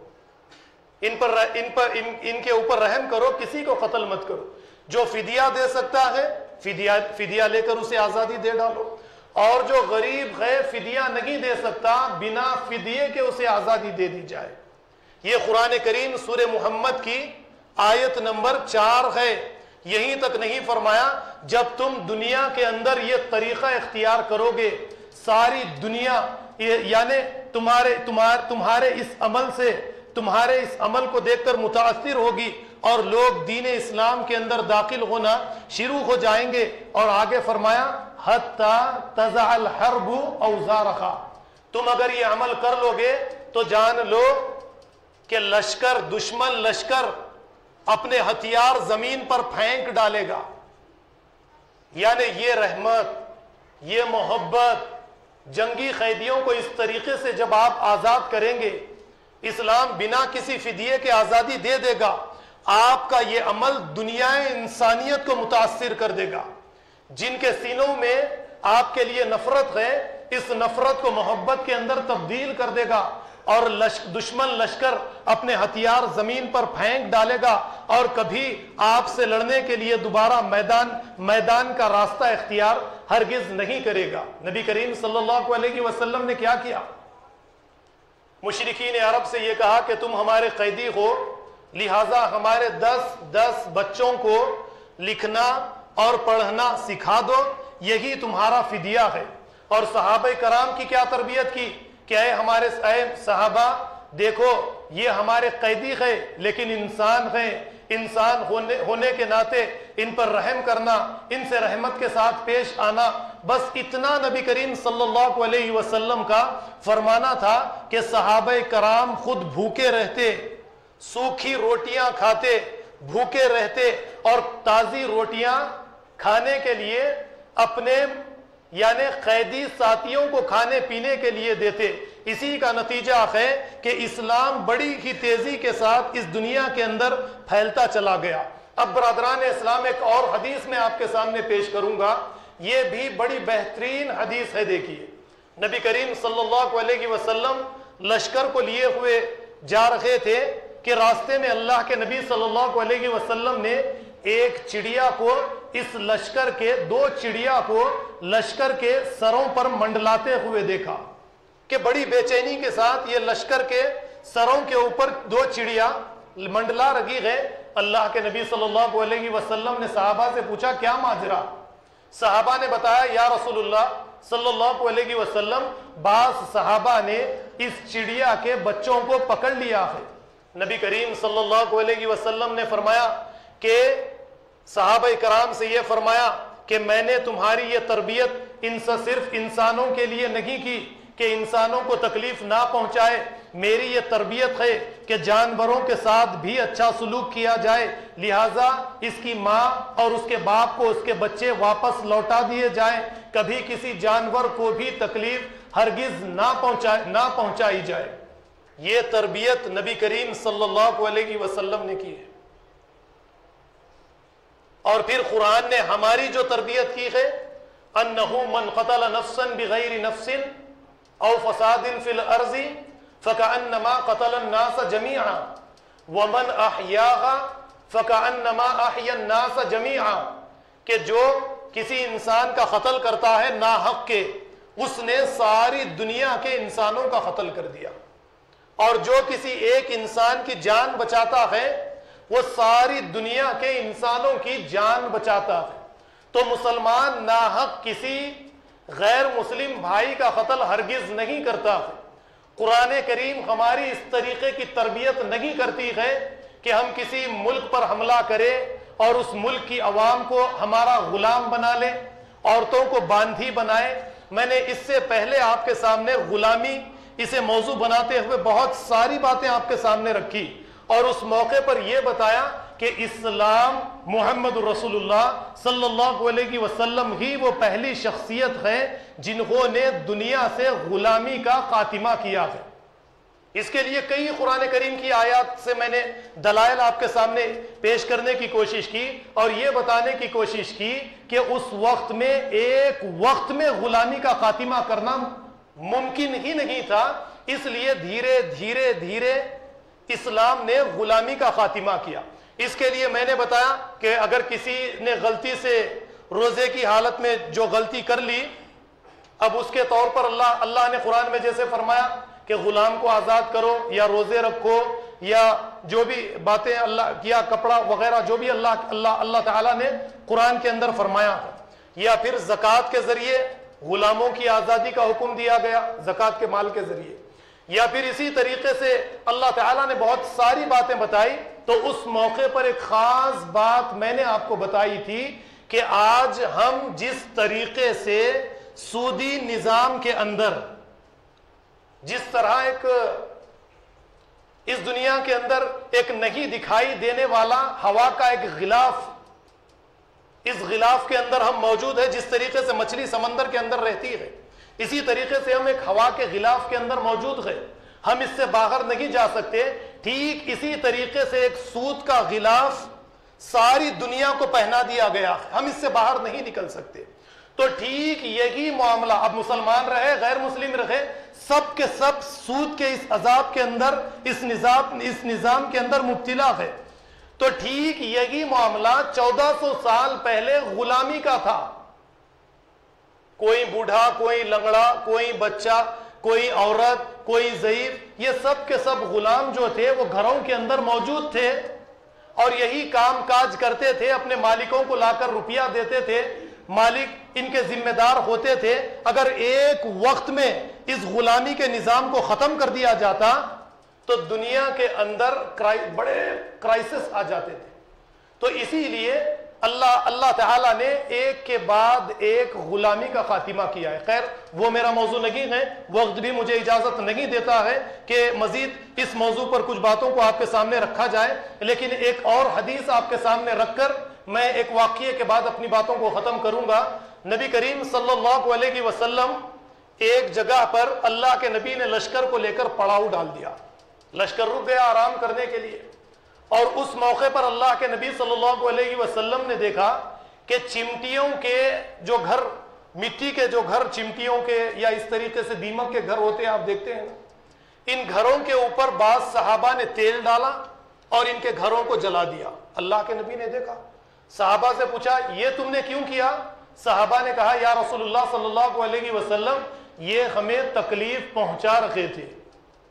ان کے اوپر رحم کرو، کسی کو قتل مت کرو، جو فدیہ دے سکتا ہے فدیہ لے کر اسے آزادی دے ڈالو، اور جو غریب ہے فدیہ نہیں دے سکتا بنا فدیے کے اسے آزادی دے دی جائے۔ یہ قرآن کریم سورہ محمد کی آیت نمبر 4 ہے۔ یہیں تک نہیں فرمایا جب تم دنیا کے اندر یہ طریقہ اختیار کرو گے ساری دنیا یعنی تمہارے اس عمل سے تمہارے اس عمل کو دیکھ کر متاثر ہوگی اور لوگ دین اسلام کے اندر داخل ہونا شروع ہو جائیں گے، اور آگے فرمایا حَتَّى تَزَعَ الْحَرْبُ أَوْزَارَهَا، تم اگر یہ عمل کر لو گے تو جان لو کہ لشکر دشمن لشکر اپنے ہتھیار زمین پر پھینک ڈالے گا۔ یعنی یہ رحمت، یہ محبت، جنگی قیدیوں کو اس طریقے سے جب آپ آزاد کریں گے، اسلام بنا کسی فدیے کے آزادی دے دے گا، آپ کا یہ عمل دنیا انسانیت کو متاثر کر دے گا۔ جن کے سینوں میں آپ کے لیے نفرت ہے اس نفرت کو محبت کے اندر تبدیل کر دے گا، اور دشمن لشکر اپنے ہتھیار زمین پر پھینک ڈالے گا اور کبھی آپ سے لڑنے کے لیے دوبارہ میدان کا راستہ اختیار ہرگز نہیں کرے گا۔ نبی کریم صلی اللہ علیہ وسلم نے کیا کیا؟ مشرکین عرب سے یہ کہا کہ تم ہمارے قیدی ہو، لہٰذا ہمارے 10 بچوں کو لکھنا اور پڑھنا سکھا دو، یہی تمہارا فدیہ ہے۔ اور صحابہ کرام کی کیا تربیت کی کہ اے صحابہ دیکھو یہ ہمارے قیدی ہے لیکن انسان ہیں، انسان ہونے کے ناطے ان پر رحم کرنا، ان سے رحمت کے ساتھ پیش آنا، بس اتنا نبی کریم صلی اللہ علیہ وسلم کا فرمانا تھا کہ صحابہ کرام خود بھوکے رہتے، سوکھی روٹیاں کھاتے، بھوکے رہتے، اور تازی روٹیاں کھانے کے لیے اپنے یعنی قیدی ساتھیوں کو کھانے پینے کے لیے دیتے۔ اسی کا نتیجہ ہے کہ اسلام بڑی ہی تیزی کے ساتھ اس دنیا کے اندر پھیلتا چلا گیا۔ اب برادران اسلام ایک اور حدیث میں آپ کے سامنے پیش کروں گا، یہ بھی بڑی بہترین حدیث ہے۔ دیکھیے نبی کریم صلی اللہ علیہ وسلم لشکر کو لیے ہوئے جا رہے تھے کہ راستے میں اللہ کے نبی صلی اللہ علیہ وسلم نے ایک چڑیا کو اس لشکر کے 2 چڑیا کو لشکر کے سروں پر منڈلاتے ہوئے دیکھا کہ بڑی بے چینی کے ساتھ یہ لشکر کے سروں کے اوپر 2 چڑیا منڈلا رہی ہے۔ اللہ کے نبی صلی اللہ علیہ وسلم نے صحابہ سے پوچھا کیا ماجرا؟ صحابہ نے بتایا یا رسول اللہ صلی اللہ علیہ وسلم بعض صحابہ نے اس چڑیا کے بچوں کو پکڑ لیا ہے۔ نبی کریم صلی اللہ علیہ وسلم نے فرمایا کہ صحابہ کرام سے یہ فرمایا کہ میں نے تمہاری یہ تربیت ان سے صرف انسانوں کے لیے نہیں کی کہ انسانوں کو تکلیف نہ پہنچائے، میری یہ تربیت ہے کہ جانوروں کے ساتھ بھی اچھا سلوک کیا جائے، لہٰذا اس کی ماں اور اس کے باپ کو اس کے بچے واپس لوٹا دیے جائیں، کبھی کسی جانور کو بھی تکلیف ہرگز نہ پہنچائی جائے۔ یہ تربیت نبی کریم صلی اللہ علیہ وسلم نے کی ہے. اور پھر قرآن نے ہماری جو تربیت کی ہے انہ من قتل نفسا بغیر نفس او فساد فی الارض فکأنما قتل الناس جميعا ومن احیاها فکأنما احیا الناس جميعا، کہ جو کسی انسان کا قتل کرتا ہے ناحق کے، اس نے ساری دنیا کے انسانوں کا قتل کر دیا، اور جو کسی ایک انسان کی جان بچاتا ہے وہ ساری دنیا کے انسانوں کی جان بچاتا ہے. تو مسلمان ناحق کسی غیر مسلم بھائی کا قتل ہرگز نہیں کرتا ہے. قرآن کریم ہماری اس طریقے کی تربیت نہیں کرتی ہے کہ ہم کسی ملک پر حملہ کریں اور اس ملک کی عوام کو ہمارا غلام بنا لیں، عورتوں کو باندھی بنائے. میں نے اس سے پہلے آپ کے سامنے غلامی اسے موضوع بناتے ہوئے بہت ساری باتیں آپ کے سامنے رکھی، اور اس موقع پر یہ بتایا کہ اسلام محمد رسول اللہ صلی اللہ علیہ وسلم ہی وہ پہلی شخصیت ہے جنہوں نے دنیا سے غلامی کا خاتمہ کیا ہے. اس کے لیے کئی قرآن کریم کی آیات سے میں نے دلائل آپ کے سامنے پیش کرنے کی کوشش کی اور یہ بتانے کی کوشش کی کہ اس وقت میں ایک وقت میں غلامی کا خاتمہ کرنا ممکن ہی نہیں تھا. اس لیے دھیرے دھیرے دھیرے اسلام نے غلامی کا خاتمہ کیا. اس کے لیے میں نے بتایا کہ اگر کسی نے غلطی سے روزے کی حالت میں جو غلطی کر لی، اب اس کے طور پر اللہ نے قرآن میں جیسے فرمایا کہ غلام کو آزاد کرو یا روزے رکھو یا جو بھی باتیں اللہ کیا، کپڑا وغیرہ جو بھی اللہ تعالیٰ نے قرآن کے اندر فرمایا، یا پھر زکوٰۃ کے ذریعے غلاموں کی آزادی کا حکم دیا گیا زکوٰۃ کے مال کے ذریعے، یا پھر اسی طریقے سے اللہ تعالیٰ نے بہت ساری باتیں بتائی. تو اس موقع پر ایک خاص بات میں نے آپ کو بتائی تھی کہ آج ہم جس طریقے سے سودی نظام کے اندر جس طرح ایک اس دنیا کے اندر ایک نہیں دکھائی دینے والا ہوا کا ایک غلاف، اس غلاف کے اندر ہم موجود ہے، جس طریقے سے مچھلی سمندر کے اندر رہتی ہے اسی طریقے سے ہم ایک ہوا کے غلاف کے اندر موجود ہے، ہم اس سے باہر نہیں جا سکتے. ٹھیک اسی طریقے سے ایک سود کا غلاف ساری دنیا کو پہنا دیا گیا ہے، ہم اس سے باہر نہیں نکل سکتے. تو ٹھیک یہی معاملہ اب مسلمان رہے غیر مسلم رہے، سب کے سب سود کے اس عذاب کے اندر اس نظام کے اندر مبتلا ہے. تو ٹھیک یہی معاملہ 1400 سال پہلے غلامی کا تھا. کوئی بوڑھا، کوئی لنگڑا، کوئی بچہ، کوئی عورت، کوئی ضعیف، یہ سب کے سب غلام جو تھے وہ گھروں کے اندر موجود تھے اور یہی کام کاج کرتے تھے، اپنے مالکوں کو لا کر روپیہ دیتے تھے، مالک ان کے ذمہ دار ہوتے تھے. اگر ایک وقت میں اس غلامی کے نظام کو ختم کر دیا جاتا تو دنیا کے اندر بڑے کرائسس آ جاتے تھے. تو اسی لیے اللہ تعالیٰ نے ایک کے بعد ایک غلامی کا خاتمہ کیا ہے. خیر وہ میرا موضوع نہیں ہے، وقت بھی مجھے اجازت نہیں دیتا ہے کہ مزید اس موضوع پر کچھ باتوں کو آپ کے سامنے رکھا جائے، لیکن ایک اور حدیث آپ کے سامنے رکھ کر میں ایک واقعے کے بعد اپنی باتوں کو ختم کروں گا. نبی کریم صلی اللہ علیہ وسلم ایک جگہ پر اللہ کے نبی نے لشکر کو لے کر پڑاؤ ڈال دیا، لشکر رک گیا آرام کرنے کے لیے، اور اس موقع پر اللہ کے نبی صلی اللہ علیہ وسلم نے دیکھا کہ چمٹیوں کے جو گھر، مٹی کے جو گھر چمٹیوں کے یا اس طریقے سے دیمک کے گھر ہوتے ہیں آپ دیکھتے ہیں نا، ان گھروں کے اوپر بعض صحابہ نے تیل ڈالا اور ان کے گھروں کو جلا دیا. اللہ کے نبی نے دیکھا، صحابہ سے پوچھا یہ تم نے کیوں کیا؟ صحابہ نے کہا یا رسول اللہ صلی اللہ علیہ وسلم یہ ہمیں تکلیف پہنچا رہے تھے.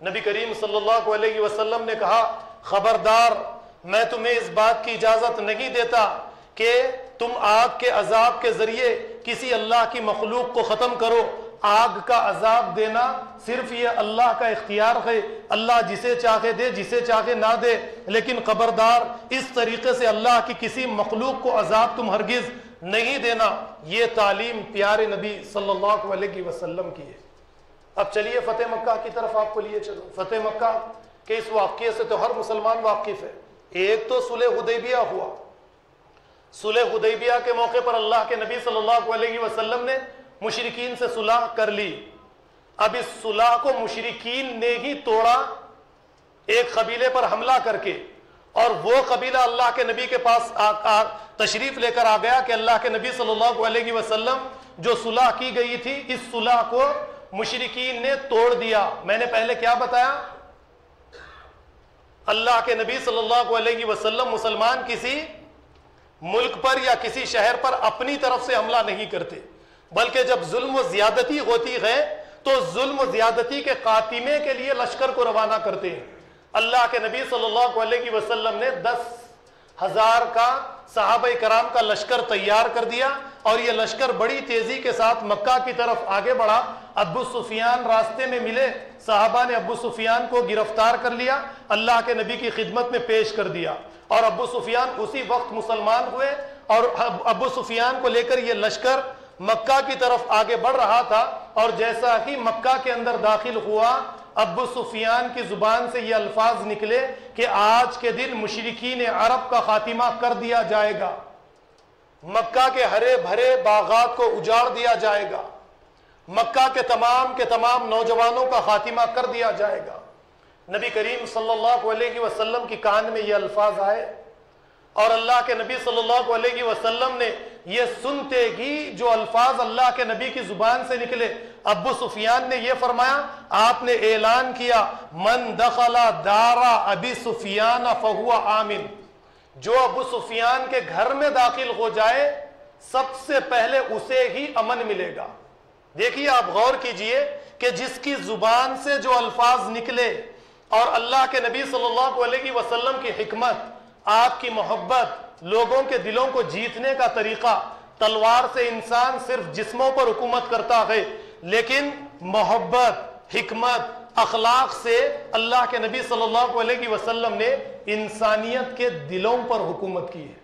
نبی کریم صلی اللہ علیہ وسلم نے کہا خبردار، میں تمہیں اس بات کی اجازت نہیں دیتا کہ تم آگ کے عذاب کے ذریعے کسی اللہ کی مخلوق کو ختم کرو. آگ کا عذاب دینا صرف یہ اللہ کا اختیار ہے، اللہ جسے چاہے دے جسے چاہے نہ دے، لیکن خبردار اس طریقے سے اللہ کی کسی مخلوق کو عذاب تم ہرگز نہیں دینا. یہ تعلیم پیارے نبی صلی اللہ علیہ وسلم کی ہے. اب چلیے فتح مکہ کی طرف آپ کو لیے چلو. فتح مکہ کے اس واقعے سے تو ہر مسلمان واقف ہے. ایک تو صلح حدیبیہ ہوا، صلح حدیبیہ کے موقع پر اللہ کے نبی صلی اللہ علیہ وسلم نے مشرکین سے صلح کر لی. اب اس صلح کو مشرکین نے ہی توڑا ایک قبیلے پر حملہ کر کے، اور وہ قبیلہ اللہ کے نبی کے پاس تشریف لے کر آ گیا کہ اللہ کے نبی صلی اللہ علیہ وسلم جو صلح کی گئی تھی، اس صلح کو مشرکین نے توڑ دیا۔ میں نے پہلے کیا بتایا؟ اللہ کے نبی صلی اللہ علیہ وسلم مسلمان کسی ملک پر یا کسی شہر پر اپنی طرف سے حملہ نہیں کرتے، بلکہ جب ظلم و زیادتی ہوتی ہے تو ظلم و زیادتی کے خاتمے کے لیے لشکر کو روانہ کرتے ہیں۔ اللہ کے نبی صلی اللہ علیہ وسلم نے 10,000 کا صحابہ کرام کا لشکر تیار کر دیا، اور یہ لشکر بڑی تیزی کے ساتھ مکہ کی طرف آگے بڑھا۔ ابو سفیان راستے میں ملے، صحابہ نے ابو سفیان کو گرفتار کر لیا، اللہ کے نبی کی خدمت میں پیش کر دیا، اور ابو سفیان اسی وقت مسلمان ہوئے، اور ابو سفیان کو لے کر یہ لشکر مکہ کی طرف آگے بڑھ رہا تھا، اور جیسا ہی مکہ کے اندر داخل ہوا، ابو سفیان کی زبان سے یہ الفاظ نکلے کہ آج کے دن مشرکین عرب کا خاتمہ کر دیا جائے گا، مکہ کے ہرے بھرے باغات کو اجاڑ دیا جائے گا، مکہ کے تمام نوجوانوں کا خاتمہ کر دیا جائے گا۔ نبی کریم صلی اللہ علیہ وسلم کی کان میں یہ الفاظ آئے، اور اللہ کے نبی صلی اللہ علیہ وسلم نے یہ سنتے ہی جو الفاظ اللہ کے نبی کی زبان سے نکلے، ابو سفیان نے یہ فرمایا، آپ نے اعلان کیا، من دخل دار ابی سفیان فہو آمن، جو ابو سفیان کے گھر میں داخل ہو جائے سب سے پہلے اسے ہی امن ملے گا۔ دیکھیے، آپ غور کیجئے کہ جس کی زبان سے جو الفاظ نکلے، اور اللہ کے نبی صلی اللہ علیہ وسلم کی حکمت، آپ کی محبت، لوگوں کے دلوں کو جیتنے کا طریقہ، تلوار سے انسان صرف جسموں پر حکومت کرتا ہے، لیکن محبت، حکمت، اخلاق سے اللہ کے نبی صلی اللہ علیہ وسلم نے انسانیت کے دلوں پر حکومت کی ہے۔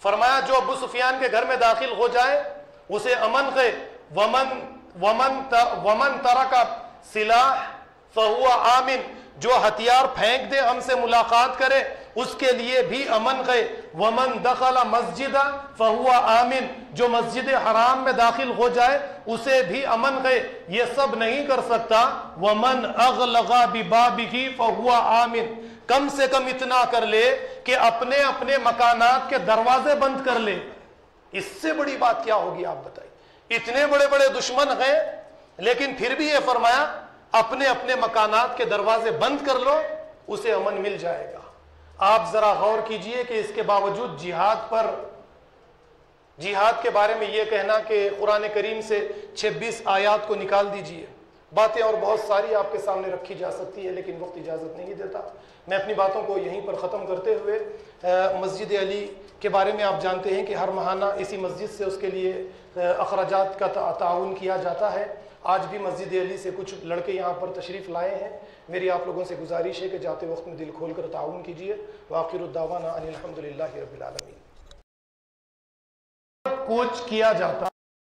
فرمایا جو ابو سفیان کے گھر میں داخل ہو جائے اسے امن ہے، ومن ترک سلاح فہو آمن، جو ہتھیار پھینک دے، ہم سے ملاقات کرے، اس کے لیے بھی امن ہے۔ ومن دخل مسجد فہو آمن، جو مسجد حرام میں داخل ہو جائے اسے بھی امن ہے۔ یہ سب نہیں کر سکتا، ومن اغلق ببابہ فہو آمن، کم سے کم اتنا کر لے کہ اپنے اپنے مکانات کے دروازے بند کر لے۔ اس سے بڑی بات کیا ہوگی آپ بتائیے؟ اتنے بڑے بڑے دشمن ہیں، لیکن پھر بھی یہ فرمایا اپنے اپنے مکانات کے دروازے بند کر لو، اسے امن مل جائے گا۔ آپ ذرا غور کیجئے کہ اس کے باوجود جہاد کے بارے میں یہ کہنا کہ قرآن کریم سے 26 آیات کو نکال دیجئے، باتیں اور بہت ساری آپ کے سامنے رکھی جا سکتی ہے، لیکن وقت اجازت نہیں دیتا۔ میں اپنی باتوں کو یہیں پر ختم کرتے ہوئے مسجد علی کے بارے میں آپ جانتے ہیں کہ ہر ماہانہ اسی مسجد سے اس کے لیے اخراجات کا تعاون کیا جاتا ہے۔ آج بھی مسجد علی سے کچھ لڑکے یہاں پر تشریف لائے ہیں۔ میری آپ لوگوں سے گزارش ہے کہ جاتے وقت میں دل کھول کر تعاون کیجیے۔ وآخر الدعوانا ان الحمدللہ رب العالمین۔ کوچ کیا جاتا